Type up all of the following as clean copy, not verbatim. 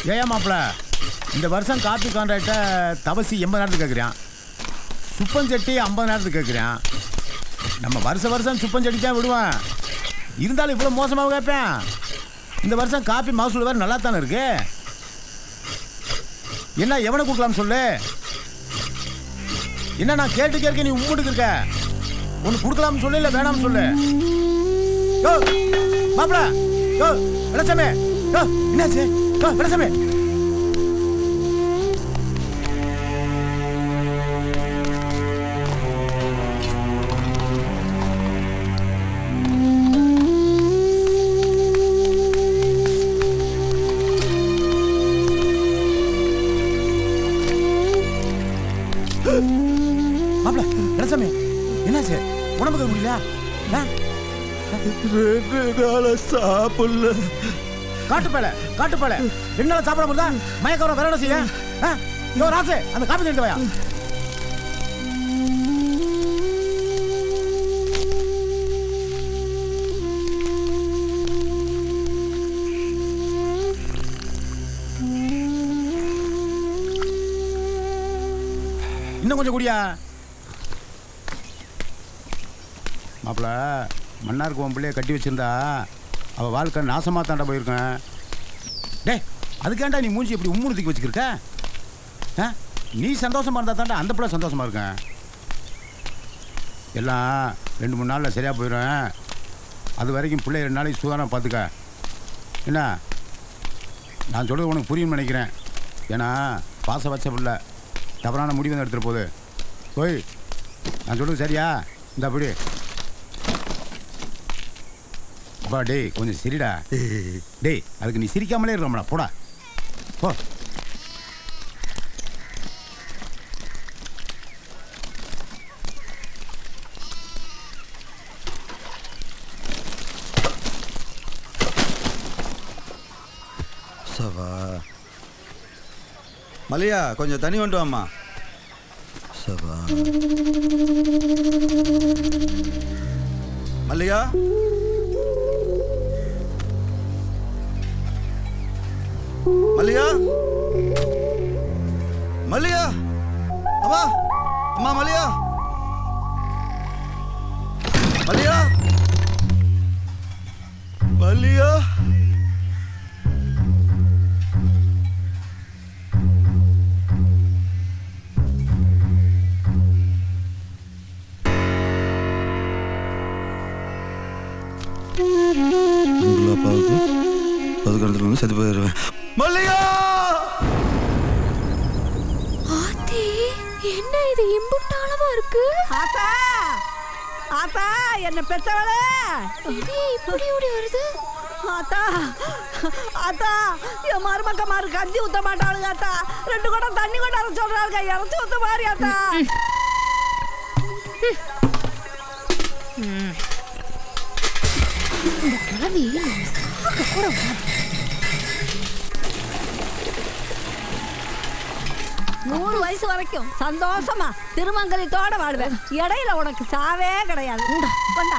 ஏயா மாப்பிள்ள, இந்த வருஷம் காப்பி கான்ட்ராக்டை தவசி 80,000 கேட்குறான், சுப்பஞ்செட்டி 50,000 கேட்குறான். நம்ம வருஷம் சுப்பஞ்செட்டி தான் விடுவேன், இருந்தாலும் இவ்வளோ மோசமாக கேட்பேன். இந்த வருஷம் காப்பி மகசூல் வேறு நல்லா தானே இருக்கு. என்ன எவனை கொடுக்கலாம்னு சொல்லு. என்ன நான் கேட்டு நீ உம்முட்டுக்கு இருக்க. ஒன்று கொடுக்கலாம்னு சொல்லு, இல்லை வேணாம்னு சொல்லு. யோ மாப்பிள்ள, யோ வெளச்சாமி, யோ என்னாச்சு? யோ வெளச்சாமி, மாப்பிள்ள வெளச்சாமி என்னாச்சு? உடம்புக்கு முடியல? சாப்பிடல. காட்டுப்பேல 2 நாள் சாப்பிட முடியல, மயக்கம் வேற என்ன செய்ய? ராசு அந்த காப்பி தண்ணிட்டு வாயா. இன்னும் கொஞ்சம் குடியா. மாப்பிள்ள, மன்னாருக்கு உன் பிள்ளைய கட்டி வச்சிருந்தா அவள் வாழ்க்கை நாசமாக தாண்டா போயிருக்கேன். டே அதுக்கேண்டா நீ மூஞ்சி எப்படி உம்முறுத்திக்கு வச்சுக்கிருக்க? நீ சந்தோஷமாக இருந்தால் தாண்டா அந்த பிள்ளை சந்தோஷமாக இருக்கேன். எல்லாம் 2-3 நாளில் சரியாக போயிடும். அது வரைக்கும் பிள்ளை 2 நாளைக்கு சுதாரணம் பார்த்துக்க. என்ன நான் சொல்கிறது உனக்கு புரியும்னு நினைக்கிறேன். ஏன்னா பாசம் வச்ச பிள்ளை தவறான முடிவு தான் எடுத்துகிட்டு போகுது. போய் நான் சொல்கிறது சரியா? இந்த அப்படி அப்பா டேய் கொஞ்சம் சிரிடா. டேய் அதுக்கு நீ சிரிக்காமலே இருக்கலாம்டா, போடா போ. சவா மல்லியா, கொஞ்சம் தண்ணி கொண்டு வாம்மா. சவா மல்லிகா, மல்லிகா, மல்லிகா, அம்மா அம்மா மல்லிகா, மல்லிகா, மல்லிகா. அப்பாவுக்கு 10 கடத்துல செத்து போயிடுவேன். மல்லிகா, ஆத்தி என்ன இது இம்புட்டாளமா இருக்கு? ஆத்தா ஆத்தா என்ன பெத்தவளே, இது இப்படி ஓடி வருது. ஆத்தா ஆத்தா என் மருமக்கமாரு கஞ்சி ஊத்த மாட்டாளுங்க ஆத்தா. 2 குடம் தண்ணி கொண்டாட சொல்றாங்க, இறச்சி ஊத்த மாதிரி ஆத்தா. இந்த கிழவி சாக்க கூட வராது. 100 வயசு வரைக்கும் சந்தோஷமா திருமங்கலத்தோட வாடுவேன். இடையில உனக்கு சாவே கிடையாது. கொண்டா.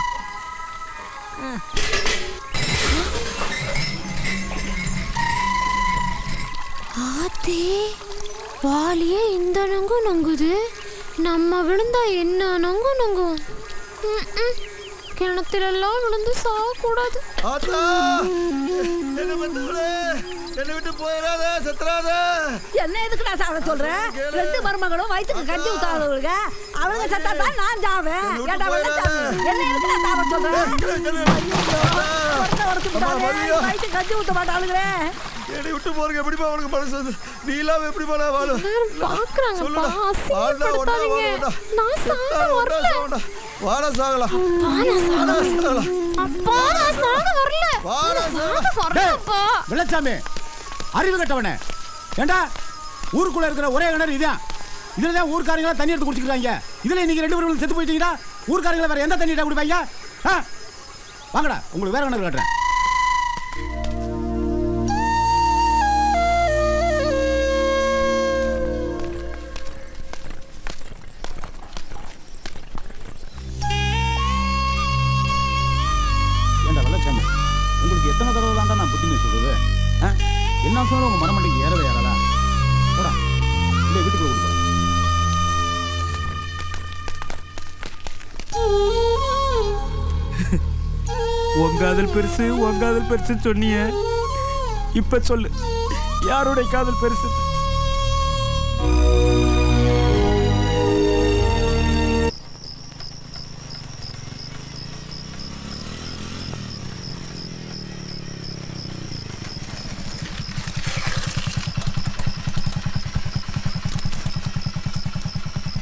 ஆத்தி வாலியே இந்த நங்கு நங்குது. நம்ம விழுந்தா என்ன நங்கு நங்கும். கிணத்திலெல்லாம் விழுந்து சாகக்கூடாது. என்ன விட்டு போயிடாத, செத்துறாத. என்ன எதுக்கு நான் சாவ சொல்றேன்? 2 மருமகளும் வயிற்றுக்கு கஞ்சி ஊத்தாதவங்க, அவங்க செத்தா தான் நான் சாவேன். என்ன எதுக்கு நான் சாவ சொல்றேன்? வயிற்றுக்கு கஞ்சி ஊத்த மாட்டாளுங்களே. என்னை விட்டு போறீங்க, எப்படிப்பா அவனுக்கு மனசு வந்து? நீ இல்லாம எப்படி வாழும்? வாடா சாகலாம். வெள்ளச்சாமி அறிவு கட்டவனே, ஏண்டா ஊருக்குள்ள இருக்கிற ஒரே கிணறு இதான். இதுலதான் ஊர்க்காரங்களா தண்ணி எடுத்து குடிச்சுக்கிறாங்க. இதுல நீங்க 2 பேரும் செத்து போயிட்டீங்கன்னா ஊர்க்காரங்களை வேற எந்த தண்ணி குடிப்பாங்க? வாங்கடா உங்களுக்கு வேற கிணறு கட்டுறேன். உங்களுக்கு எத்தனை தடவை தாண்டா நான் புத்திமதி சொல்றது? என்ன சொன்னாலும் உங்க மனமண்டைக்கு ஏறவே ஏறாதா? போடா இல்லை வீட்டுக்குள்ள கொடுப்பா. உங்க காதல் பெருசு உங்க காதல் பெருசுன்னு சொன்னீங்க. இப்ப சொல்லு, யாருடைய காதல் பெருசு?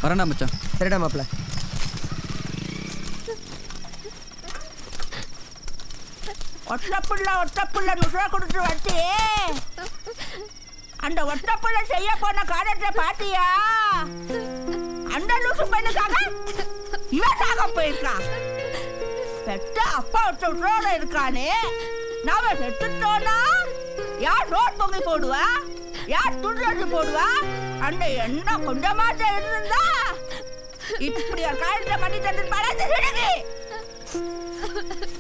வரேன்டா மச்சான். சரிடா மாப்பிள்ள. ஒட்டப்புள்ள நுசுவா கொடுத்து வச்சு அந்த ஒட்டப்புள்ள செய்ய போன காரியத்தை பாத்தியா? அந்த லூசு பெண்ணுக்காக இவன் சாக போயிருக்கான். பெற்ற அப்பா விட்டோட இருக்கானே, நாம செத்துட்டோன்னா யார் ரோட் பொங்கி போடுவா, யார் துண்டு போடுவா? அந்த எண்ணம் கொஞ்சமாச்ச இருந்தா இப்படி ஒரு காரியத்தை பண்ணி தந்து பழந்து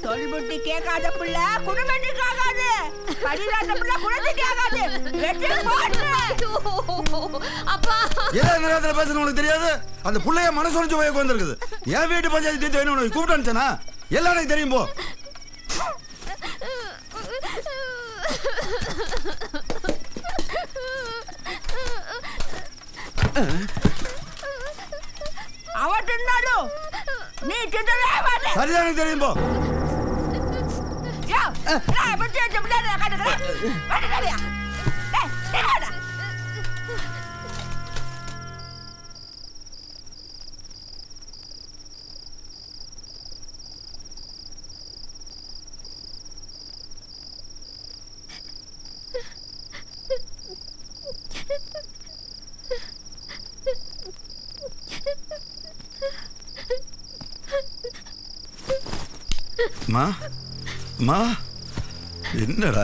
சொல்புட்டி கேட்காத பிள்ளை குடும்பத்துக்கு ஆகாது, படிக்காத பிள்ளை குடும்பத்துக்கு ஆகாது. வெற்றி போட்டு அப்பா ஏன் நேரத்தில் பேசுறது உனக்கு தெரியாது? அந்த பிள்ளைய மனசு உடைஞ்சு போய் உட்காந்துருக்குது. என் வீட்டு பஞ்சாயத்து தீர்த்து கூப்பிட்டு அனுப்பிச்சனா எல்லாம் எனக்கு தெரியும். போ அவன் தின்னாலும் நீ தின்னவே மாட்டே. சரிதான் எனக்கு தெரியும். போ மா மா என்னடா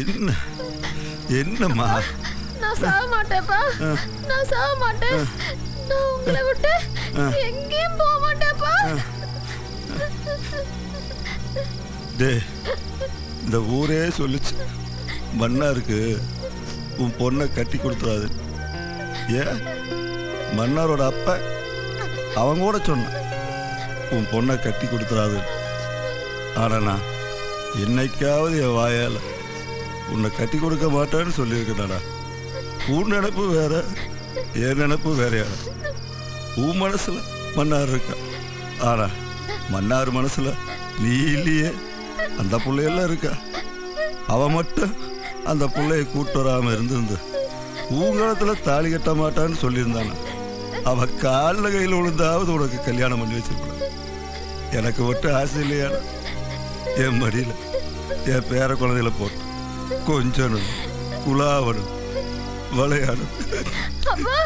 என்ன என்னம்மா? நான் சாக மாட்டேப்பா, நான் சாக மாட்டேன். நான் உங்களை விட்டு எங்கேயும் போக மாட்டேப்பா. டே, இந்த ஊரே சொல்லிச்சு மன்னாருக்கு உன் பொண்ணை கட்டி கொடுத்துறாது. ஏன் மன்னாரோட அப்ப அவங்க கூட சொன்னான் உன் பொண்ணை கட்டி கொடுத்துறாது. ஆனா நான் என்னைக்காவது என் வாயால் உன்னை கட்டி கொடுக்க மாட்டேன்னு சொல்லியிருக்கேன்டா. உன் நினைப்பு வேற, என் நினைப்பு வேறையா. உன் மனசுல மன்னார் இருக்கா, ஆனா மன்னார் மனசுல நீ இல்லையே. அந்த பிள்ளையெல்லாம் இருக்கா. அவ மட்டும் அந்த பிள்ளைய கூட்டு வராம இருந்திருந்து ஊங்கலத்துல தாலி கட்ட மாட்டான்னு சொல்லியிருந்தானா அவ காலில் கையில் விழுந்தாவது உனக்கு கல்யாணம் பண்ணி வச்சிருப்பா. எனக்கு மட்டும் ஆசை இல்லையா? என் மடியில் என் பேர குழந்தையில போட்டு கொஞ்சணும், குலாவணும், விளையாடும். அப்பா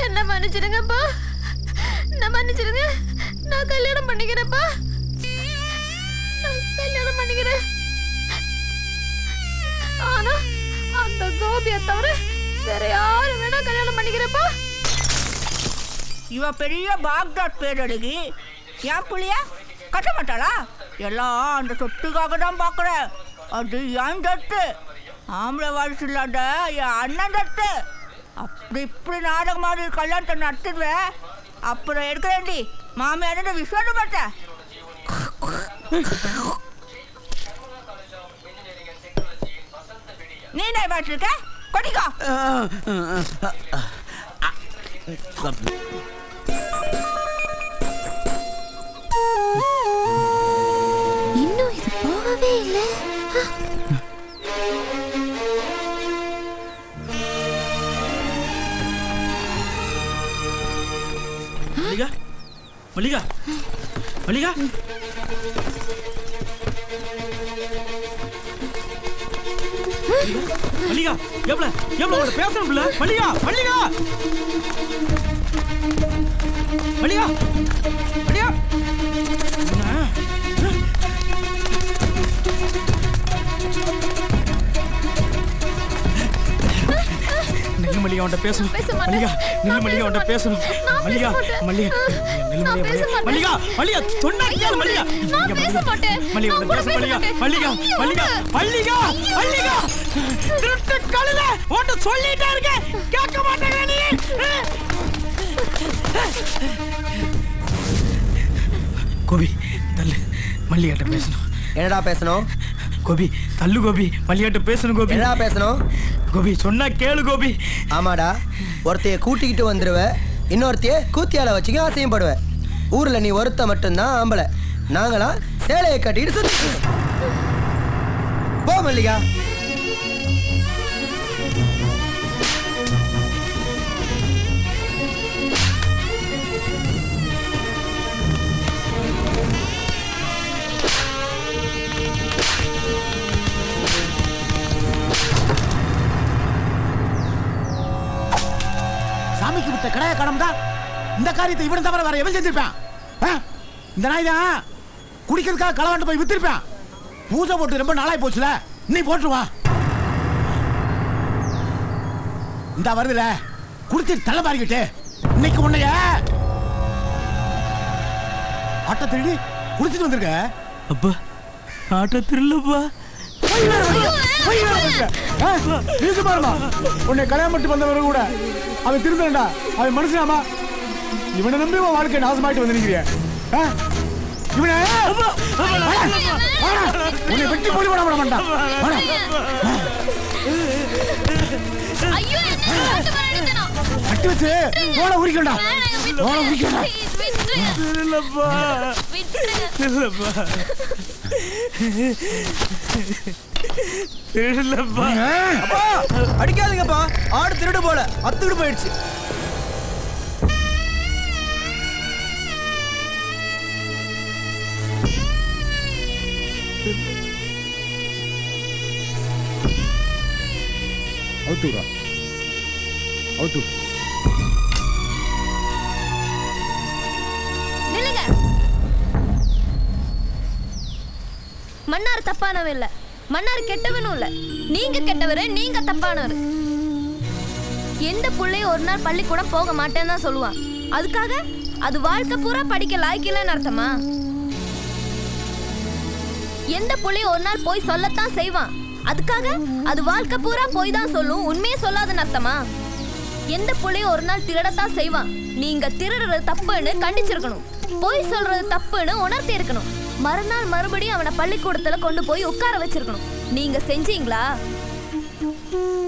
என்ன மன்னிச்சிடுங்கப்பா, என்ன மன்னிச்சிடுங்க. நான் கல்யாணம் பண்ணிக்கிறேன்ப்பா, நான் கல்யாணம் பண்ணிக்கிறேன். ஆனா அந்த கோபியை தவிர வேற யாரு வேணா கல்யாணம் பண்ணிக்கிறேன்ப்பா. இவ பெரிய பாக்தாட் பேரழகி என் புள்ளிய கட்ட மாட்டாளா? எல்லாம் அந்த சொத்துக்காக தான் பார்க்குறேன். அது என் தட்டு, ஆம்பளை வாரிசு இல்லாத என் அண்ணன் தட்டு. அப்படி இப்படி நாடகம் மாதிரி கல்யாணத்தை நடத்துடுவேன். அப்புறம் எடுக்கிறேன்டி மாமியார் விஸ்வாசம் பார்த்தேன். நீ என்ன பாட்டிருக்க? கொடிக்கோ. இன்னும் இது போகவே இல்லை. மல்லிகா, மல்லிகா, மல்லிகா, மல்லிகா, எவ்வளவு எவ்வளவு பேசணும் இல்ல? மல்லிகா, மல்லிகா, மல்லிகா, மல்லிகா, மல்லிகா அவன்கிட்ட பேசணும். பேச மாட்டேன். மல்லிகா நில்லு நான் மல்லிகா அவன்கிட்ட பேச பேசணும். நான் மல்லிகா பேச மாட்டேன். மல்லிகா நில்லு நான் பேச மல்லிகா மாட்டேன். மல்லிகா மல்லிகா சொன்னா கேளு மல்லிகா. நான் பேச மாட்டேன். மல்லிகா நான் கூட பேச மல்லிகா பேச மல்லிகா மாட்டேன். மல்லிகா மல்லிகா மல்லிகா திருட்டு கழுத ஓட்ட சொல்லிட்டே இருக்க கேட்க மாட்டேங்க நீ. கோபி தள்ளு மல்லிகாட்ட பேசணும். என்னடா பேசணும்? கோபி தள்ளு கோபி மல்லிகாட்ட பேசணும் கோபி. என்னடா பேசணும்? கோபி சொன்னா கேளு கோபி. ஆமாடா, ஒருத்தைய கூட்டிக்கிட்டு வந்துருவ, இன்னொருத்தைய கூத்தியால வச்சுக்க ஆசையப்படுவ. ஊர்ல நீ ஒருத்த மட்டும்தான் ஆம்பளை, நாங்களாம் சேலையை கட்டிட்டு சுத்தி போ மல்லிகா. சாமிக்கு விட்ட கடைய கடம்டா. இந்த காரியத்தை இவன் தவிர வேற எவன் செஞ்சிருப்பான்? இந்த நாய் தான் குடிக்கிறதுக்காக களவாண்டு போய் வித்திருப்பான். பூஜை போட்டு ரொம்ப நாளாய் போச்சுல, நீ போட்டுருவா. இந்த வருதுல குடிச்சிட்டு தலை பாரிக்கிட்டு இன்னைக்கு உன்னைய ஆட்ட திருடி குடிச்சிட்டு வந்திருக்க. அப்பா ஆட்ட திருடலப்பா. உன்னை கல்யாணம் மட்டும் வந்தவங்க கூட அவன் திருந்தா, அவன் மனுஷனாமா? இவனை நம்பி உன் வாழ்க்கை நாசமாயிட்டு வந்திருக்கிறிய. இவனை உன்னை வெட்டி போடி போட விட மாட்டான். கட்டி வச்சு தோலை உரிக்கண்டா, தோலை உரிக்கண்டா. அடிக்காதீங்கப்பா, ஆடு திருடு போல அத்துக்கிட்டு போயிடுச்சு. அவுத்துடா, அவுத்து. நில்லுங்க. மன்னார் தப்பானவன் இல்ல, மன்னார் கெட்டவனும் இல்ல. நீங்க கெட்டவரு, நீங்க தப்பானவரு. எந்த புள்ளையும் ஒரு நாள் பள்ளிக்கூடம் போக மாட்டேன்னு தான் சொல்லுவான். அதுக்காக அது வாழ்க்கை பூரா படிக்க லாய்க்கலன்னு அர்த்தமா? எந்த புள்ளையும் ஒரு நாள் போய் சொல்லத்தான் செய்வான். அதுக்காக அது வாழ்க்கை பூரா போய் தான் சொல்லும், உண்மையே சொல்லாதுன்னு அர்த்தமா? எந்த புள்ளையும் ஒரு நாள் திருடத்தான் செய்வான். நீங்க திருடுறது தப்புன்னு கண்டிச்சிருக்கணும், போய் சொல்றது தப்புன்னு உணர்த்தி இருக்கணும். மறுநாள் மறுபடியும் அவனை பள்ளிக்கூடத்துல கொண்டு போய் உட்கார வச்சிருக்கணும். நீங்க செஞ்சீங்களா?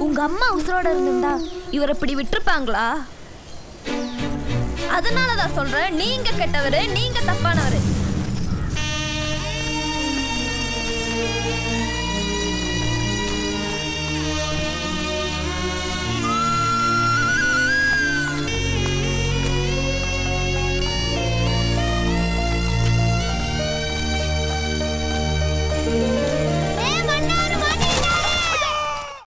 உங்க அம்மா உசுரோட இருந்திருந்தா இவர் இப்படி விட்டுருப்பாங்களா? அதனாலதான் சொல்றேன், நீங்க கெட்டவரு, நீங்க தப்பானவரு.